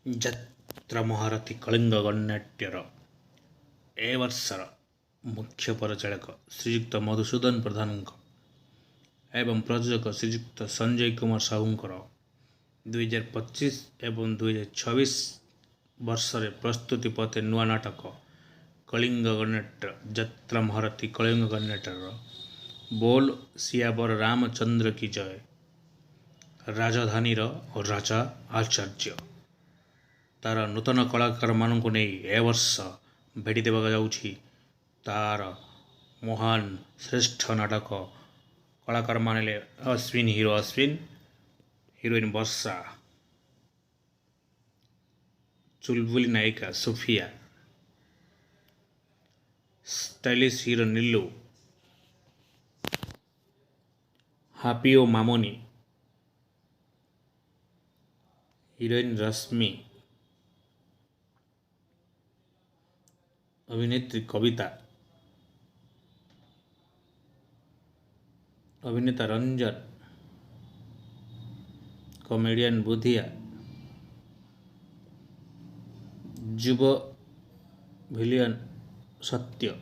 ଯାତ୍ରା ମହାରଥୀ କଳିଙ୍ଗ ଗଣନାଟ୍ୟର ଏ ବର୍ଷର ମୁଖ୍ୟ ପରିଚାଳକ ଶ୍ରୀଯୁକ୍ତ ମଧୁସୂଦନ ପ୍ରଧାନଙ୍କ ଏବଂ ପ୍ରଯୋଜକ ଶ୍ରୀଯୁକ୍ତ ସଞ୍ଜୟ କୁମାର ସାହୁଙ୍କର 2025 ଏବଂ 2026 ବର୍ଷରେ ପ୍ରସ୍ତୁତି ପଥେ ନୂଆ ନାଟକ କଳିଙ୍ଗ ଗଣନାଟ୍ୟ ଯାତ୍ରା ମହାରଥୀ କଳିଙ୍ଗ ଗଣନାଟ୍ୟର ବୋଲ ସିୟାବର ରାମଚନ୍ଦ୍ର କି ଜୟ ରାଜଧାନୀର ରାଜା ଆଚାର୍ଯ୍ୟ ତାର ନୂତନ କଳାକାରମାନଙ୍କୁ ନେଇ ଏ ବର୍ଷ ଭେଟି ଦେବାକୁ ଯାଉଛି ତାର ମହାନ ଶ୍ରେଷ୍ଠ ନାଟକ। କଳାକାରମାନେ ହେଲେ ଅଶ୍ୱିନ ହିରୋ ଅଶ୍ୱିନ, ହିରୋଇନ ବର୍ଷା, ଚୁଲବୁଲି ନାୟିକା Sufia, stylish hero Nilu, happy ଓ ମାମୁନି, ହିରୋଇନ ରଶ୍ମି, ଅଭିନେତ୍ରୀ କବିତା, ଅଭିନେତା ରଞ୍ଜନ, କମେଡ଼ିଆନ ବୁଧିଆ, ଯୁବ ଭିଲିୟନ ସତ୍ୟ।